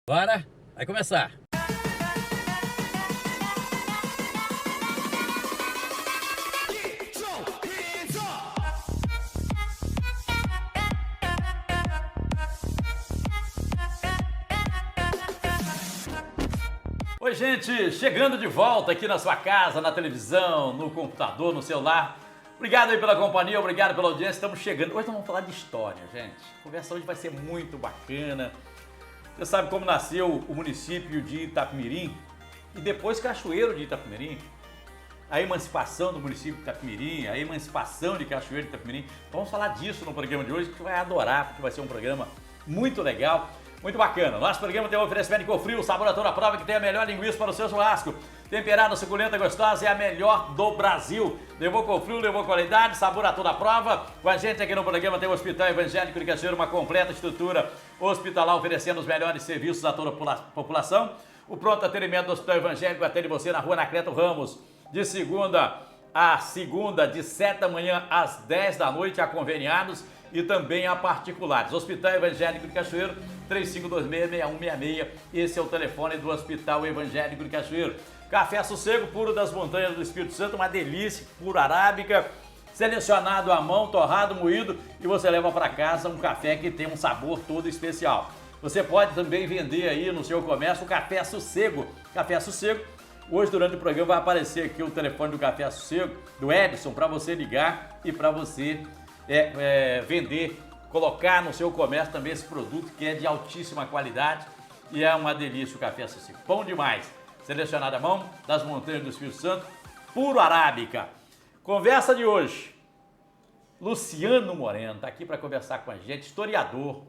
Bora, vai começar. Oi, gente, chegando de volta aqui na sua casa, na televisão, no computador, no celular. Obrigado aí pela companhia, obrigado pela audiência, estamos chegando. Hoje nós vamos falar de história, gente. A conversa hoje vai ser muito bacana. Você sabe como nasceu o município de Itapemirim e depois Cachoeiro de Itapemirim? A emancipação do município de Itapemirim, a emancipação de Cachoeiro de Itapemirim. Vamos falar disso no programa de hoje, que você vai adorar, porque vai ser um programa muito legal, muito bacana. Nosso programa tem um oferecimento de Cofrio, sabor a toda prova, que tem a melhor linguiça para o seu churrasco. Temperada, suculenta, gostosa, é a melhor do Brasil. Levou Cofrio, levou qualidade, sabor a toda prova. Com a gente aqui no programa tem o Hospital Evangélico de Cachoeiro, uma completa estrutura hospitalar, oferecendo os melhores serviços a toda a população. O pronto atendimento do Hospital Evangélico atende você na rua Anacleto Ramos, de segunda a segunda, de 7 da manhã às 10 da noite, a conveniados e também a particulares. Hospital Evangélico de Cachoeiro, 3526-6166. Esse é o telefone do Hospital Evangélico de Cachoeiro. Café Sossego, puro das montanhas do Espírito Santo, uma delícia, puro arábica, selecionado à mão, torrado, moído, e você leva para casa um café que tem um sabor todo especial. Você pode também vender aí no seu comércio o Café Sossego. Café Sossego, hoje durante o programa vai aparecer aqui o telefone do Café Sossego, do Edson, para você ligar e para você vender, colocar no seu comércio também esse produto que é de altíssima qualidade e é uma delícia o Café Sossego. Bom demais! Selecionado à mão, das montanhas do Espírito Santo, puro arábica. Conversa de hoje, Luciano Moreno está aqui para conversar com a gente, historiador,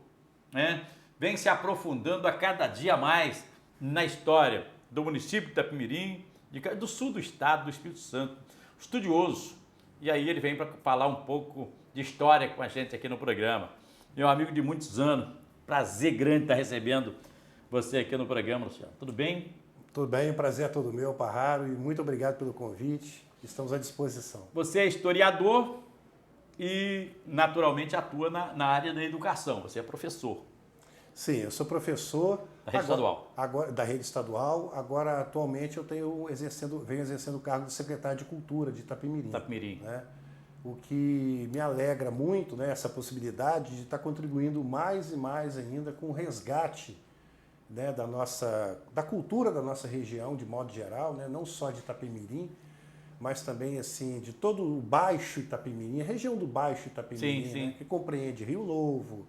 né? Vem se aprofundando a cada dia mais na história do município de Itapemirim, do sul do estado, do Espírito Santo, estudioso. E aí ele vem para falar um pouco de história com a gente aqui no programa. Meu amigo de muitos anos, prazer grande estar recebendo você aqui no programa, Luciano. Tudo bem? Tudo bem, o prazer é todo meu, Parraro, e muito obrigado pelo convite. Estamos à disposição. Você é historiador e naturalmente atua na área da educação, você é professor. Sim, eu sou professor da rede estadual. Agora, da rede estadual. Agora, atualmente, eu venho exercendo o cargo de secretário de Cultura de Itapemirim. Né? O que me alegra muito, né, essa possibilidade de estar contribuindo mais e mais ainda com o resgate, né, da cultura da nossa região, de modo geral, né, não só de Itapemirim, mas também assim, de todo o Baixo Itapemirim, a região do Baixo Itapemirim, sim. Né, que compreende Rio Novo,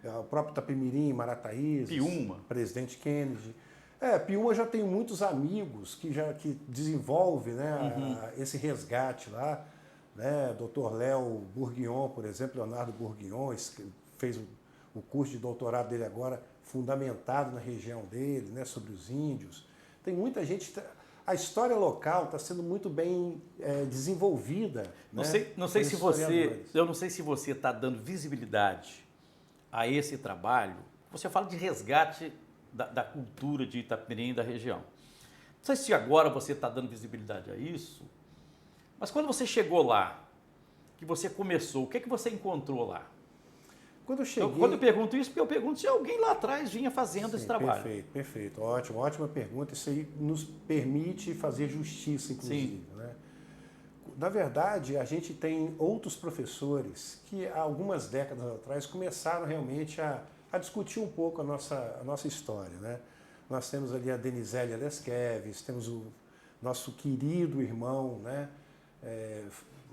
o próprio Itapemirim, Marataízes, Piúma, Presidente Kennedy. Piúma já tenho muitos amigos que desenvolvem, né, esse resgate lá, né, Dr. Léo Bourguignon, por exemplo, Leonardo Bourguignon, fez o curso de doutorado dele agora, fundamentado na região dele, né, sobre os índios. Tem muita gente... A história local está sendo muito bem desenvolvida. Eu não sei se você está dando visibilidade a esse trabalho. Você fala de resgate da cultura de Itapemirim e da região. Não sei se agora você está dando visibilidade a isso, mas quando você chegou lá, que você começou, o que é que você encontrou lá? Quando eu cheguei... Quando eu pergunto isso, porque eu pergunto se alguém lá atrás vinha fazendo esse trabalho. Perfeito. Ótima pergunta. Isso aí nos permite fazer justiça, inclusive. Né? Na verdade, a gente tem outros professores que há algumas décadas atrás começaram realmente a discutir um pouco a nossa história. Né? Nós temos ali a Denizélia Lesqueves, temos o nosso querido irmão, né,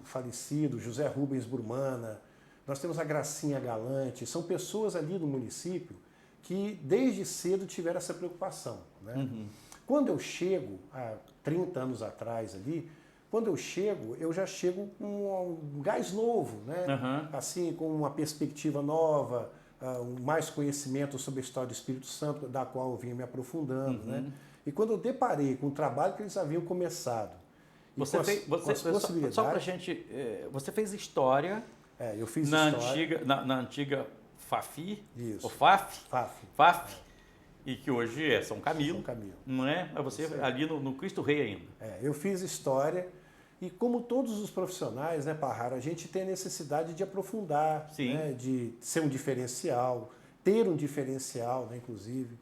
falecido, José Rubens Brumana. Nós temos a Gracinha Galante, são pessoas ali do município que desde cedo tiveram essa preocupação. Né? Quando eu chego, há 30 anos atrás ali, eu já chego com um gás novo, né? Assim, com uma perspectiva nova, mais conhecimento sobre a história do Espírito Santo, da qual eu vinha me aprofundando. Né? E quando eu deparei com o trabalho que eles haviam começado, só para a gente, você fez história... eu fiz história. Na antiga FAFI, Isso. ou FAF, FAF. E que hoje é São Camilo, não é? Mas você ali no Cristo Rei ainda. Eu fiz história e como todos os profissionais, né, Parrara, a gente tem a necessidade de aprofundar, né, de ser um diferencial, ter um diferencial, né, inclusive.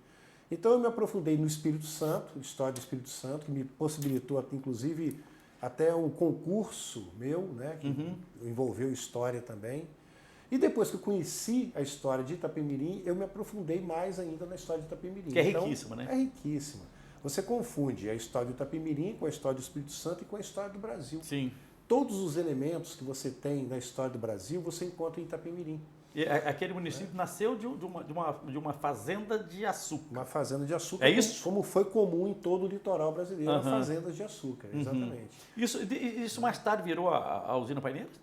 Então eu me aprofundei no Espírito Santo, história do Espírito Santo, que me possibilitou, inclusive, até um concurso meu, né, que envolveu história também. E depois que eu conheci a história de Itapemirim, eu me aprofundei mais ainda na história de Itapemirim. Que é riquíssima, né? É riquíssima. Você confunde a história de Itapemirim com a história do Espírito Santo e com a história do Brasil. Sim. Todos os elementos que você tem na história do Brasil, você encontra em Itapemirim. E aquele município nasceu de uma fazenda de açúcar. Uma fazenda de açúcar. É isso? Como foi comum em todo o litoral brasileiro, fazendas de açúcar, exatamente. Isso mais tarde virou a usina Paineiras?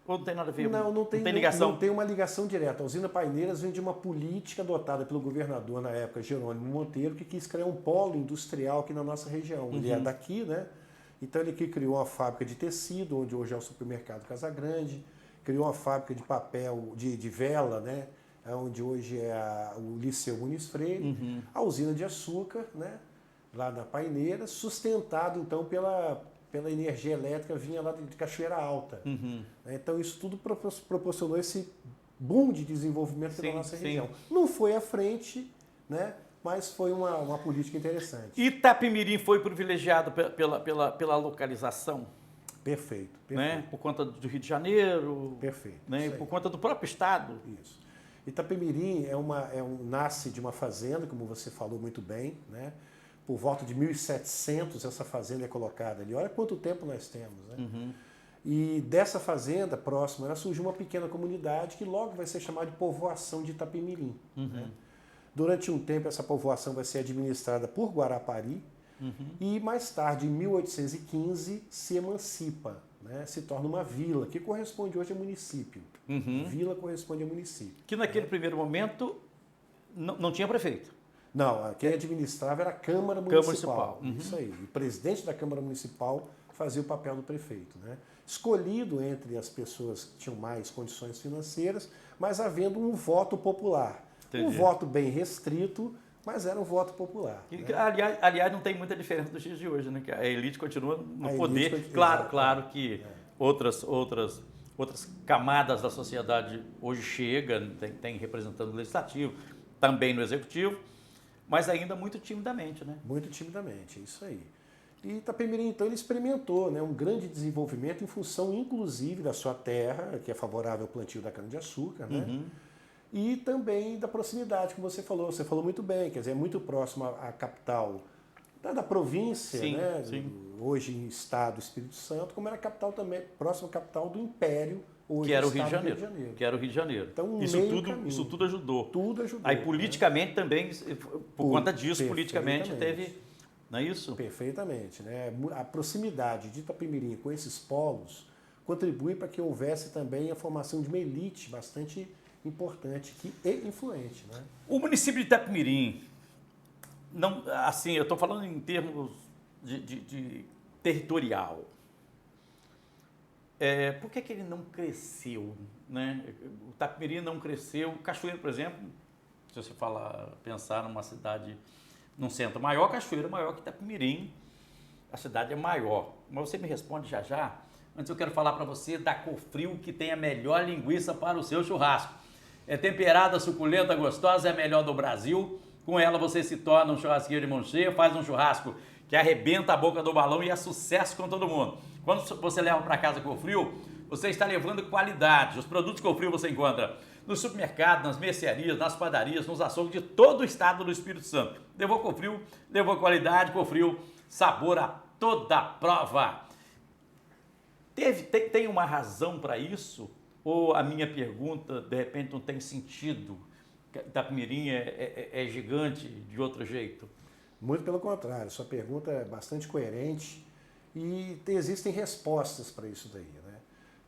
Ou não tem nada a ver? Não tem ligação? Não tem uma ligação direta. A usina Paineiras vem de uma política adotada pelo governador na época, Jerônimo Monteiro, que quis criar um polo industrial aqui na nossa região. Ele é daqui, né? Então ele aqui criou uma fábrica de tecido, onde hoje é o supermercado Casagrande, criou uma fábrica de papel, de vela, né? Onde hoje é o Liceu Muniz Freire, a usina de açúcar, né? Lá na Paineiras, sustentado então pela energia elétrica vinha lá de Cachoeira Alta. Então isso tudo proporcionou esse boom de desenvolvimento pela nossa região. Não foi à frente, né? Mas foi uma política interessante. Itapemirim foi privilegiado pela localização? Perfeito. Né? Por conta do Rio de Janeiro, perfeito, né? Por conta do próprio estado. Isso. Itapemirim nasce de uma fazenda, como você falou muito bem, né? Por volta de 1700 essa fazenda é colocada ali. Olha quanto tempo nós temos, né? E dessa fazenda próxima surgiu uma pequena comunidade que logo vai ser chamada de povoação de Itapemirim. Né? Durante um tempo essa povoação vai ser administrada por Guarapari e mais tarde, em 1815, se emancipa, né? Se torna uma vila, que corresponde hoje a município. Vila corresponde a município. Que naquele primeiro momento não tinha prefeito. Não, quem administrava era a Câmara Municipal. Isso aí. O presidente da Câmara Municipal fazia o papel do prefeito, né? Escolhido entre as pessoas que tinham mais condições financeiras, mas havendo um voto popular. Entendi. Um voto bem restrito, mas era um voto popular. E, né? aliás, não tem muita diferença dos dias de hoje, né? Que a elite continua no A poder. elite, Claro que outras camadas da sociedade hoje chegam, tem representante no legislativo, também no executivo, mas ainda muito timidamente, né? Muito timidamente, é isso aí. E Itapemirim, então, ele experimentou, né, um grande desenvolvimento em função, inclusive, da sua terra, que é favorável ao plantio da cana-de-açúcar, né? E também da proximidade, como você falou muito bem, quer dizer, é muito próximo à capital da província, né? Hoje em estado Espírito Santo, como era a capital também, próxima à capital do Império, hoje que era o Rio de Janeiro. Janeiro. Que era o Rio de Janeiro. Então, isso tudo ajudou. Tudo ajudou. Aí politicamente também, por conta disso, politicamente perfeitamente. teve, não é isso? Perfeitamente, né? A proximidade de Itapemirim com esses polos contribui para que houvesse também a formação de uma elite bastante importante e influente, né? O município de Itapemirim, não, assim, eu estou falando em termos de territorial. Por que ele não cresceu, né? O Itapemirim não cresceu. Cachoeiro, por exemplo, se você pensar numa cidade, num centro maior, Cachoeiro é maior que Itapemirim, a cidade é maior. Mas você me responde já já. Antes eu quero falar para você da Cofril, que tem a melhor linguiça para o seu churrasco. É temperada, suculenta, gostosa, é a melhor do Brasil. Com ela você se torna um churrasqueiro de mão cheia, faz um churrasco que arrebenta a boca do balão e é sucesso com todo mundo. Quando você leva para casa Cofril, você está levando qualidade. Os produtos Cofril você encontra no supermercado, nas mercearias, nas padarias, nos açougues de todo o estado do Espírito Santo. Levou Cofril, levou qualidade, Cofril, sabor a toda prova. Tem uma razão para isso? Ou a minha pergunta, de repente, não tem sentido? Itapemirim é gigante de outro jeito? Muito pelo contrário, sua pergunta é bastante coerente e existem respostas para isso daí, né?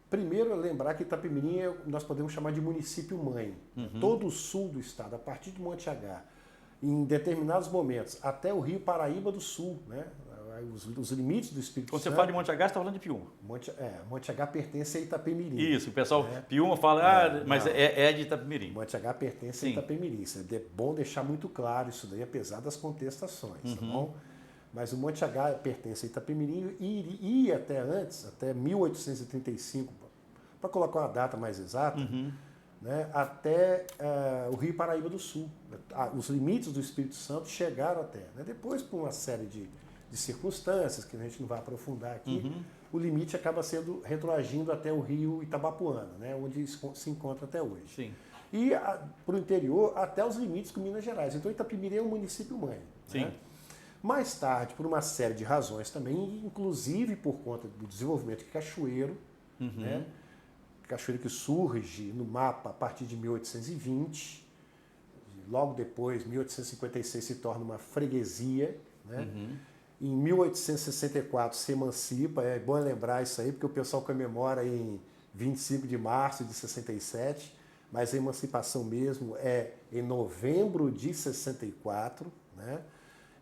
Primeiro, lembrar que Itapemirim nós podemos chamar de município-mãe. Todo o sul do estado, a partir de Monte H, em determinados momentos, até o Rio Paraíba do Sul, né? Os limites do Espírito Santo. Quando você fala de Monte H, você está falando de Piúma. Monte H pertence a Itapemirim. Isso, o pessoal, Piúma fala, mas é de Itapemirim. Monte H pertence a Itapemirim. É bom deixar muito claro isso daí, apesar das contestações, tá bom? Mas o Monte H pertence a Itapemirim e até antes, até 1835, para colocar uma data mais exata, né, até o Rio Paraíba do Sul. Os limites do Espírito Santo chegaram até. Né? Depois, por uma série de circunstâncias que a gente não vai aprofundar aqui, o limite acaba sendo retroagindo até o rio Itabapuana, né, onde se encontra até hoje. Sim. E para o interior, até os limites com Minas Gerais. Então, Itapemirim é um município-mãe. Sim. Né? Mais tarde, por uma série de razões também, inclusive por conta do desenvolvimento de Cachoeiro, né? Cachoeiro que surge no mapa a partir de 1820, logo depois, 1856, se torna uma freguesia, né? Em 1864 se emancipa, é bom lembrar isso aí, porque o pessoal comemora em 25 de março de 67, mas a emancipação mesmo é em novembro de 64, né?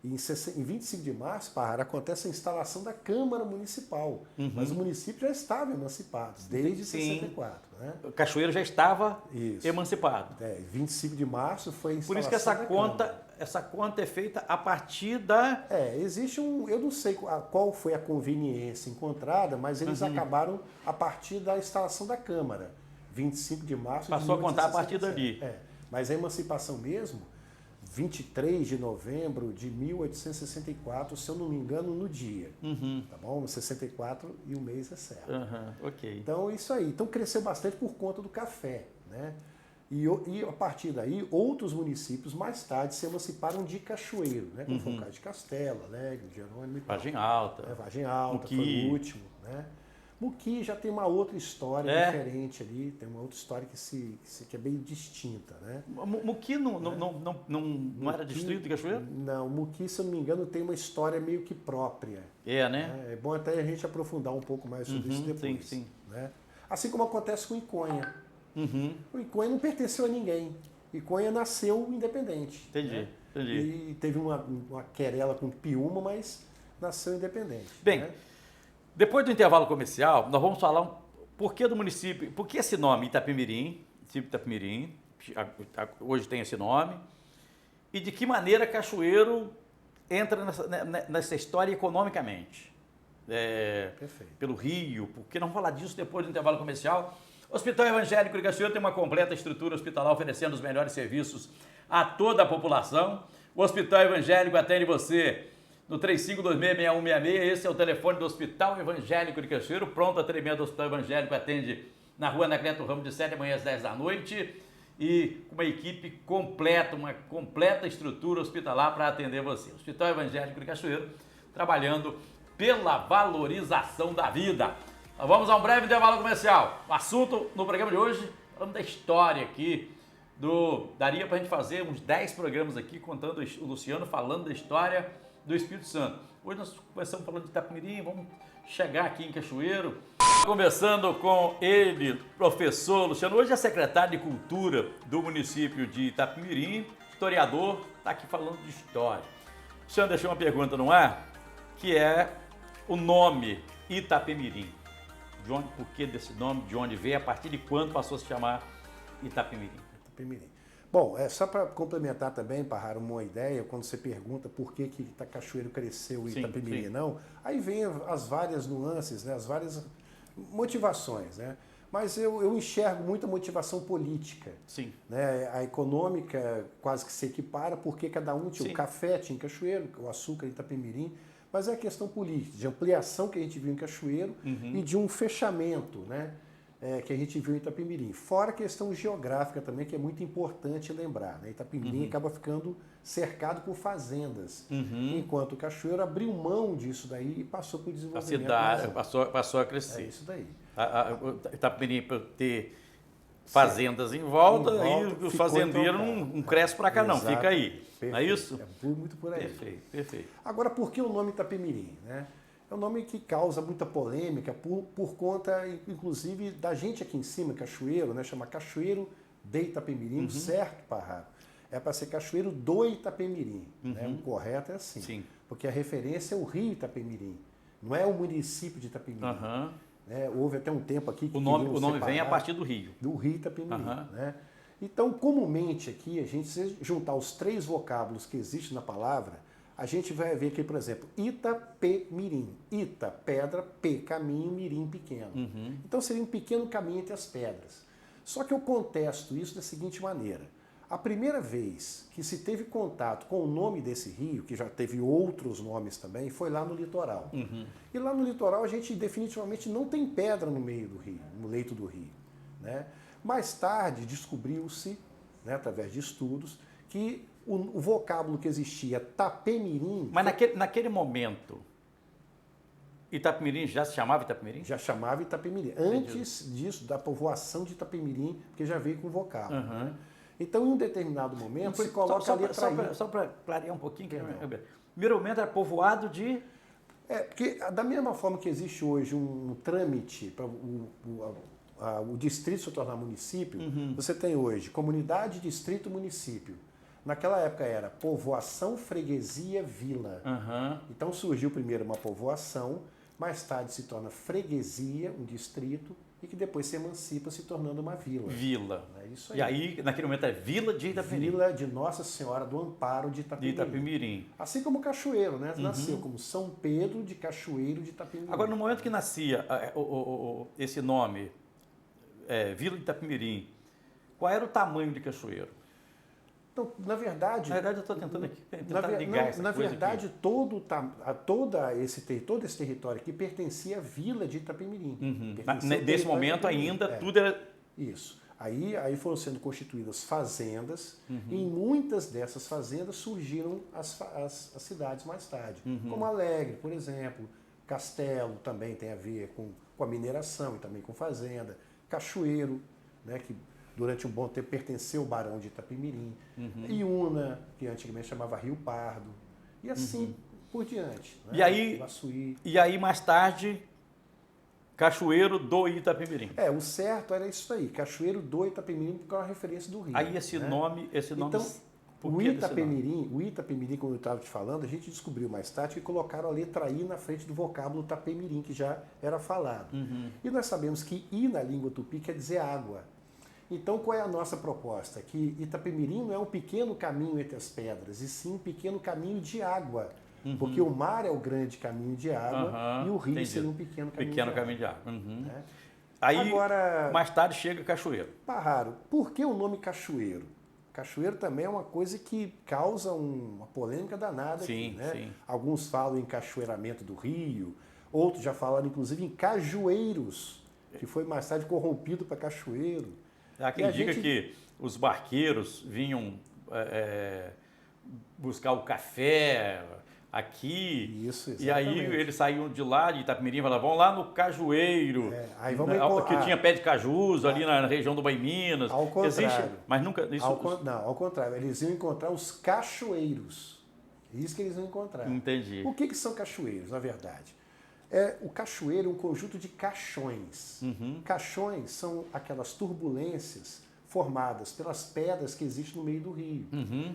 E em 25 de março, Parra, acontece a instalação da Câmara Municipal, mas o município já estava emancipado desde 64. Né? O Cachoeiro já estava Isso. emancipado. 25 de março foi a instalação. Por isso que essa conta é feita a partir da... existe eu não sei qual foi a conveniência encontrada, mas eles acabaram a partir da instalação da Câmara, 25 de março Passou a contar a partir dali. Mas a emancipação mesmo, 23 de novembro de 1864, se eu não me engano, no dia. Tá bom? 64 e o mês é certo. Ok. Então, isso aí. Então, cresceu bastante por conta do café, né? E a partir daí, outros municípios mais tarde se emanciparam de Cachoeiro, né? Como foi o caso de Castelo, Alegre, Jerônimo e tal. Vargem Alta. Vargem Alta, Muqui. foi o último, né? Muqui já tem uma outra história diferente ali, tem uma outra história que é bem distinta, né? Muqui não era distrito de Cachoeiro? Não, Muqui, se eu não me engano, tem uma história meio que própria. Né? É bom até a gente aprofundar um pouco mais sobre isso depois. Sim. Né? Assim como acontece com Iconha. O Iconha não pertenceu a ninguém. Iconha nasceu independente. Entendi. E teve uma querela com Piúma, mas nasceu independente. Bem, né? Depois do intervalo comercial, nós vamos falar por que do município, por que esse nome Itapemirim, hoje tem esse nome, e de que maneira Cachoeiro entra nessa história economicamente. Perfeito. Pelo Rio, porque não vamos falar disso depois do intervalo comercial. O Hospital Evangélico de Cachoeiro tem uma completa estrutura hospitalar oferecendo os melhores serviços a toda a população. O Hospital Evangélico atende você no 35266166, esse é o telefone do Hospital Evangélico de Cachoeiro, pronto atendimento do Hospital Evangélico, atende na rua Anacleto Ramos de 7 da manhã às 10 da noite e uma equipe completa, uma completa estrutura hospitalar para atender você. Hospital Evangélico de Cachoeiro, trabalhando pela valorização da vida. Nós vamos a um breve intervalo comercial. O assunto no programa de hoje, falando da história aqui, daria para a gente fazer uns 10 programas aqui, contando o Luciano falando da história do Espírito Santo. Hoje nós começamos falando de Itapemirim, vamos chegar aqui em Cachoeiro. Conversando com ele, professor Luciano, hoje é secretário de Cultura do município de Itapemirim, historiador, está aqui falando de história. O Luciano deixou uma pergunta no ar, que é o nome Itapemirim. Por que desse nome, de onde veio, a partir de quando passou a se chamar Itapemirim? Itapemirim. Bom, só para complementar também, Parrara, uma ideia, quando você pergunta por que Cachoeiro cresceu e Itapemirim não, aí vem as várias nuances, né, as várias motivações, né? Mas eu enxergo muita motivação política. Sim. Né? A econômica quase que se equipara, porque cada um tinha o café, tinha em Cachoeiro, o açúcar em Itapemirim, mas é a questão política, de ampliação que a gente viu em Cachoeiro e de um fechamento, né? Que a gente viu em Itapemirim. Fora a questão geográfica também, que é muito importante lembrar. Né? Itapemirim acaba ficando cercado por fazendas, enquanto o Cachoeiro abriu mão disso daí e passou para o desenvolvimento. A cidade passou a crescer. É isso daí. Itapemirim ter fazendas em volta e o fazendeiro não cresce para cá, não, fica aí. Perfeito. Não é isso? É muito por aí. Perfeito. Agora, por que o nome Itapemirim? Né? É um nome que causa muita polêmica por conta, inclusive, da gente aqui em cima, Cachoeiro, né? Chama Cachoeiro de Itapemirim, certo, Parrara? É para ser Cachoeiro do Itapemirim. Né? O correto é assim. Sim. Porque a referência é o rio Itapemirim, não é o município de Itapemirim. Né? Houve até um tempo aqui que o nome vem a partir do rio. Do rio Itapemirim. Né? Então, comumente aqui, a gente, se juntar os 3 vocábulos que existem na palavra, a gente vai ver aqui, por exemplo, Itapemirim. Ita, pedra, P, caminho, mirim, pequeno. Então seria um pequeno caminho entre as pedras. Só que eu contesto isso da seguinte maneira. A primeira vez que se teve contato com o nome desse rio, que já teve outros nomes também, foi lá no litoral. E lá no litoral a gente definitivamente não tem pedra no meio do rio, no leito do rio, né? Mais tarde descobriu-se, né, através de estudos, que o vocábulo que existia Tapemirim... Mas naquele momento, Itapemirim já se chamava Itapemirim? Já chamava Itapemirim. Antes disso, da povoação de Itapemirim, porque já veio com vocábulo. Né? Então, em um determinado momento, se coloca a letra I. Só para clarear um pouquinho. Primeiro momento era povoado de... Porque da mesma forma que existe hoje um trâmite para o distrito se tornar município, você tem hoje comunidade, distrito, município. Naquela época era povoação, freguesia, vila. Então surgiu primeiro uma povoação, mais tarde se torna freguesia, um distrito, e que depois se emancipa se tornando uma vila. Vila. É isso aí. E aí, naquele momento, é Vila de Itapemirim. Vila de Nossa Senhora do Amparo de Itapemirim. De Itapemirim. Assim como Cachoeiro, né? Nasceu como São Pedro de Cachoeiro de Itapemirim. Agora, no momento que nascia esse nome, Vila de Itapemirim, qual era o tamanho de Cachoeiro? Então, na verdade... Na verdade, eu estou tentando ligar essa Na coisa verdade, aqui. todo esse território aqui pertencia à Vila de Itapemirim. Nesse momento ainda, tudo era... Isso. Aí foram sendo constituídas fazendas, e em muitas dessas fazendas surgiram as cidades mais tarde. Como Alegre, por exemplo, Castelo também tem a ver com a mineração e também com fazenda, Cachoeiro, né, que durante um bom tempo pertenceu ao Barão de Itapemirim, Iuna, que antigamente chamava Rio Pardo, e assim por diante. Né? E aí, mais tarde, Cachoeiro do Itapemirim. O certo era isso aí, Cachoeiro do Itapemirim, porque é uma referência do rio. Aí esse nome... Então, o Itapemirim, como eu estava te falando, a gente descobriu mais tarde que colocaram a letra I na frente do vocábulo Tapemirim, que já era falado. E nós sabemos que I na língua tupi quer dizer água. Então, qual é a nossa proposta? Que Itapemirim não é um pequeno caminho entre as pedras, e sim um pequeno caminho de água. Porque o mar é o grande caminho de água e o rio seria um pequeno caminho de água. Né? Aí, agora, mais tarde, chega Cachoeiro. Parraro, por que o nome Cachoeiro? Cachoeiro também é uma coisa que causa uma polêmica danada aqui, né? Sim. Alguns falam em cachoeiramento do rio, outros já falaram, inclusive, em cajueiros, que foi mais tarde corrompido para cachoeiro. Há quem diga que os barqueiros vinham buscar o café aqui, Isso, e aí eles saíam de lá, de Itapemirim, e falavam, vamos lá no Cajueiro, aí vamos que tinha pé de cajus ali na região do Minas. Ao contrário. Existe, mas nunca... Ao contrário, eles iam encontrar os cachoeiros. Isso que eles iam encontrar. Entendi. O que são cachoeiros, na verdade? O cachoeiro é um conjunto de caixões. Caixões são aquelas turbulências formadas pelas pedras que existem no meio do rio.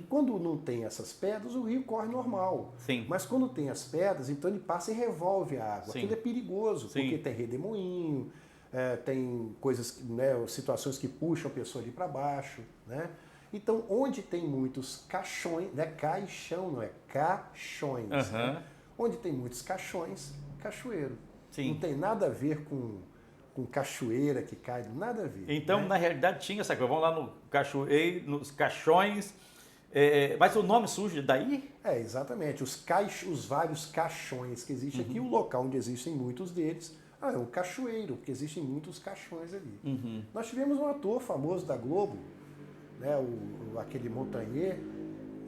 Quando não tem essas pedras, o rio corre normal. Mas quando tem as pedras, então ele passa e revolve a água. Aquilo é perigoso, porque tem redemoinho, tem coisas, né, situações que puxam a pessoa ali para baixo. Né? Então, onde tem muitos caixões, não é caixão, não é caixões. Né? Onde tem muitos caixões, cachoeiro. Não tem nada a ver com cachoeira que cai, nada a ver. Então, né? na realidade, tinha essa coisa. Vamos lá no cachoeiro, nos caixões. Mas o nome surge daí? Exatamente. Os vários caixões que existem aqui, o local onde existem muitos deles, é um cachoeiro, porque existem muitos caixões ali. Nós tivemos um ator famoso da Globo, né, aquele Montanher,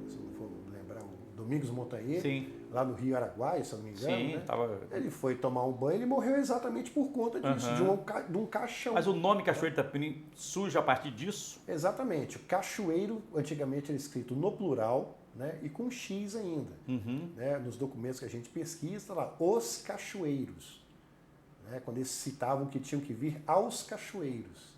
se não vou lembrar, o Domingos Montanher, lá no Rio Araguaia, se eu não me engano. Né? Ele foi tomar um banho e morreu exatamente por conta disso, de um caixão. Mas o nome Cachoeiro de Itapemirim surge a partir disso? Exatamente. O cachoeiro, antigamente, era escrito no plural, né, e com X ainda. Né, nos documentos que a gente pesquisa, lá, os cachoeiros. Né, quando eles citavam que tinham que vir aos cachoeiros.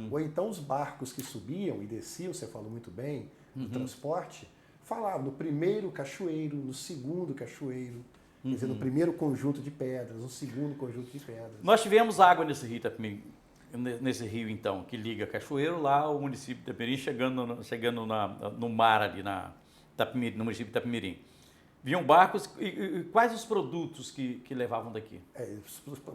Ou então os barcos que subiam e desciam, você falou muito bem, do transporte, falavam no primeiro cachoeiro, no segundo cachoeiro, quer dizer, no primeiro conjunto de pedras, no segundo conjunto de pedras. Nós tivemos água nesse rio Itapemirim, nesse rio, então, que liga Cachoeiro lá, o município de Itapemirim, chegando no mar ali, no município de Itapemirim. Vinham barcos e quais os produtos que levavam daqui?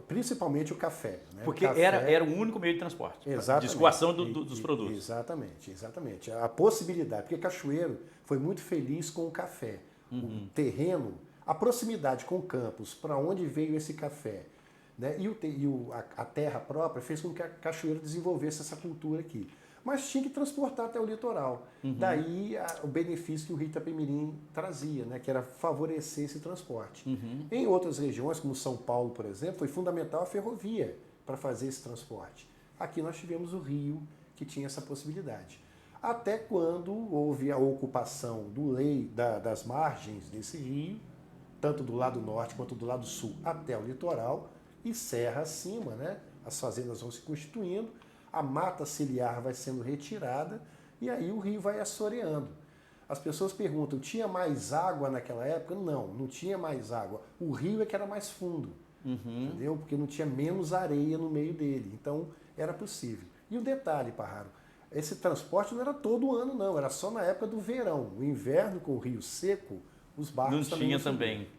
Principalmente o café. Né? Porque o café, era o único meio de transporte, de escoação dos produtos. Exatamente. A possibilidade, porque Cachoeiro foi muito feliz com o café. O terreno, a proximidade com Campos, para onde veio esse café, né? A terra própria fez com que a Cachoeiro desenvolvesse essa cultura aqui. Mas tinha que transportar até o litoral. Daí o benefício que o Rio Itapemirim trazia, né, que era favorecer esse transporte. Em outras regiões, como São Paulo, por exemplo, foi fundamental a ferrovia para fazer esse transporte. Aqui nós tivemos o rio, que tinha essa possibilidade. Até quando houve a ocupação das margens desse rio, tanto do lado norte quanto do lado sul até o litoral, e serra acima, né, as fazendas vão se constituindo, a mata ciliar vai sendo retirada e aí o rio vai assoreando. As pessoas perguntam, tinha mais água naquela época? Não tinha mais água. O rio é que era mais fundo, entendeu? Porque não tinha menos areia no meio dele. Então, era possível. E o detalhe, Parraro, esse transporte não era todo ano, não. Era só na época do verão. O inverno, com o rio seco, os barcos não tinha também.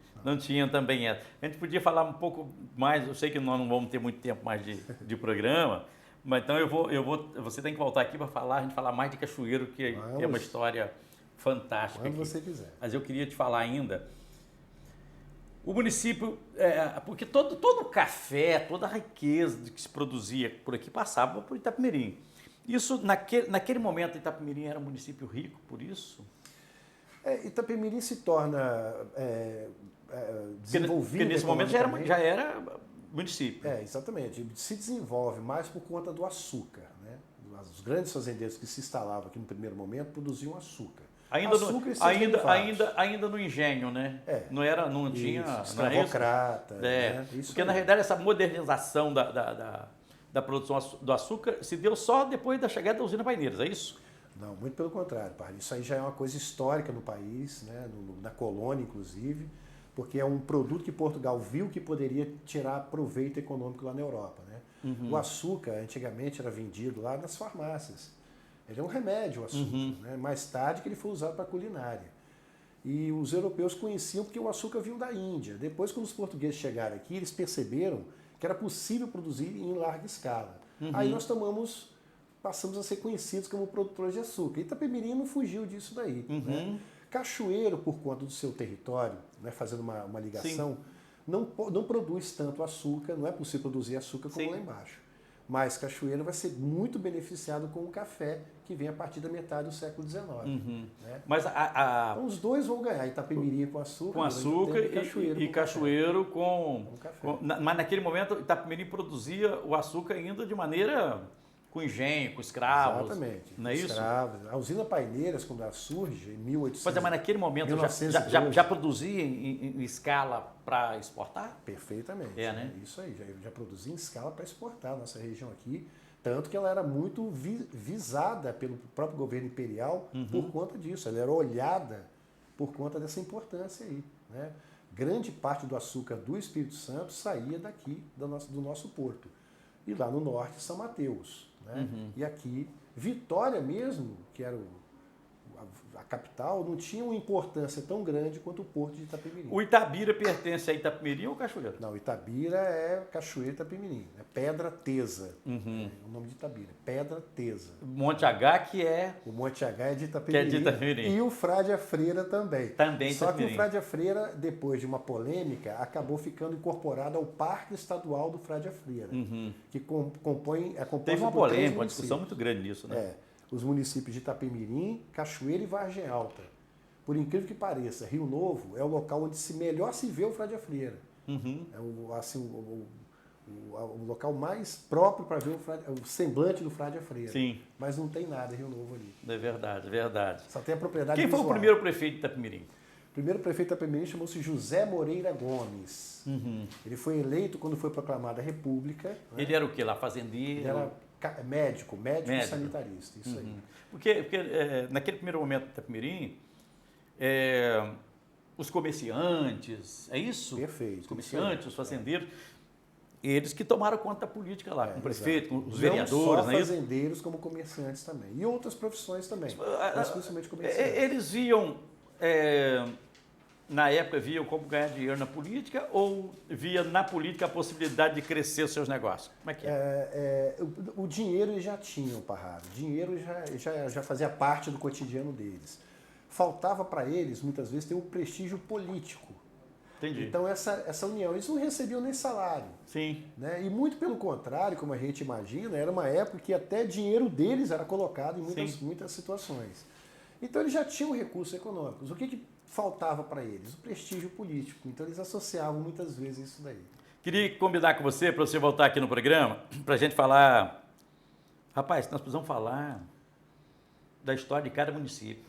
A gente podia falar um pouco mais, eu sei que nós não vamos ter muito tempo mais de programa, mas então você tem que voltar aqui para a gente falar mais de Cachoeiro, que é uma história fantástica. Quando você quiser. Mas eu queria te falar ainda, o município, porque todo o café, toda a riqueza que se produzia por aqui passava por Itapemirim. Isso, naquele momento, Itapemirim era um município rico, por isso? Itapemirim se torna desenvolvido. Porque nesse momento já era município. Exatamente. Se desenvolve mais por conta do açúcar, né? Os grandes fazendeiros que se instalavam aqui no primeiro momento produziam açúcar. Ainda no engenho, né? Não tinha... Escravocrata. Né? Porque, na realidade, essa modernização da produção do açúcar se deu só depois da chegada da usina Paineiras, é isso? Não, muito pelo contrário, Parra. Isso aí já é uma coisa histórica no país, né? Na colônia, inclusive, porque é um produto que Portugal viu que poderia tirar proveito econômico lá na Europa, né? O açúcar, antigamente, era vendido lá nas farmácias. Ele é um remédio, o açúcar. Né? Mais tarde que ele foi usado para culinária. E os europeus conheciam porque o açúcar vinha da Índia. Depois, quando os portugueses chegaram aqui, eles perceberam que era possível produzir em larga escala. Aí nós passamos a ser conhecidos como produtores de açúcar. Itapemirim não fugiu disso daí. Né? Cachoeiro, por conta do seu território, né, fazendo uma ligação, não produz tanto açúcar, não é possível produzir açúcar como lá embaixo. Mas Cachoeiro vai ser muito beneficiado com o café que vem a partir da metade do século XIX. Né? Mas então os dois vão ganhar, Itapemirim com açúcar e Cachoeiro com café. Mas naquele momento Itapemirim produzia o açúcar ainda de maneira com engenho, com escravos. Exatamente. Não é isso? Escravos. A usina Paineiras, quando ela surge, em 1800... Mas naquele momento já produzia em escala para exportar? Perfeitamente. Né? Isso aí, já produzia em escala para exportar a nossa região aqui. Tanto que ela era muito visada pelo próprio governo imperial por conta disso. Ela era olhada por conta dessa importância aí. Né? Grande parte do açúcar do Espírito Santo saía daqui, do nosso porto. E lá no norte, São Mateus. Né? E aqui, Vitória mesmo, que era a capital, não tinha uma importância tão grande quanto o porto de Itapemirim. O Itabira pertence a Itapemirim ou Cachoeiro? Não, Itabira é Cachoeiro e Itapemirim. É Pedra Tesa. O nome de Itabira. Pedra Tesa. Monte H, que é... O Monte H é de Itapemirim. E o Frade Freira também. Só que o Frade Freira, depois de uma polêmica, acabou ficando incorporado ao Parque Estadual do Frade Freira, que compõe Teve uma polêmica, uma discussão muito grande nisso, né? Os municípios de Itapemirim, Cachoeira e Vargem Alta. Por incrível que pareça, Rio Novo é o local onde melhor se vê o Frade Freira. É o local mais próprio para ver o semblante do Frade Freira. Sim. Mas não tem nada em Rio Novo ali. É verdade, verdade. Só tem a propriedade Quem visual. foi o primeiro prefeito de Itapemirim? O primeiro prefeito de Itapemirim chamou-se José Moreira Gomes. Ele foi eleito quando foi proclamada a República. Né? Ele era o quê lá? Fazendeiro? Ele era médico sanitarista, isso aí. Porque naquele primeiro momento de Itapemirim, os comerciantes, é isso? Perfeito. Os comerciantes, os fazendeiros, eles que tomaram conta da política lá, com o prefeito, com os vereadores. Não só fazendeiros, como comerciantes também. E outras profissões também, mas principalmente comerciantes. Eles viam na época, viam como ganhar dinheiro na política ou via na política a possibilidade de crescer os seus negócios? Como é que é? O dinheiro eles já tinham, Parrado. O dinheiro já fazia parte do cotidiano deles. Faltava para eles, muitas vezes, ter um prestígio político. Entendi. Então, essa união, eles não recebiam nem salário. Sim. Né? E muito pelo contrário, como a gente imagina, era uma época que até dinheiro deles era colocado em muitas situações. Então, eles já tinham recursos econômicos. O que faltava para eles? O prestígio político. Então, eles associavam muitas vezes isso daí. Queria combinar com você, para você voltar aqui no programa, para a gente falar... Rapaz, nós precisamos falar da história de cada município.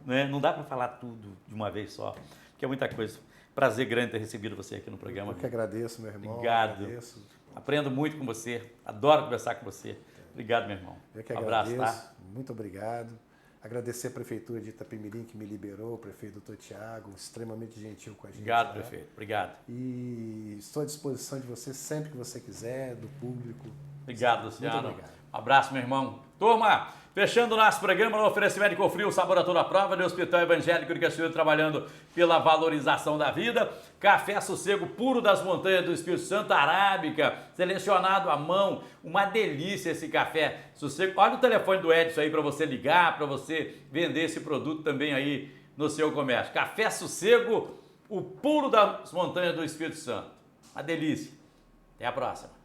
Né? Não dá para falar tudo de uma vez só, porque é muita coisa. Prazer grande ter recebido você aqui no programa. Eu que agradeço, meu irmão. Obrigado. Agradeço. Aprendo muito com você. Adoro conversar com você. Obrigado, meu irmão. Eu que abraço, agradeço. tá? Muito obrigado. Agradecer a Prefeitura de Itapemirim que me liberou, o prefeito Dr. Tiago, extremamente gentil com a gente. Obrigado, prefeito. Obrigado. E estou à disposição de você sempre que você quiser, do público. Obrigado, Luciano. Muito obrigado. Um abraço, meu irmão. Turma, fechando o nosso programa no oferecimento de Cofrio, sabor a toda a prova, do Hospital Evangélico de Cachoeiro, trabalhando pela valorização da vida. Café Sossego puro das montanhas do Espírito Santo, arábica, selecionado à mão. Uma delícia esse café Sossego. Olha o telefone do Edson aí para você ligar, para você vender esse produto também aí no seu comércio. Café Sossego, o puro das montanhas do Espírito Santo. Uma delícia. Até a próxima.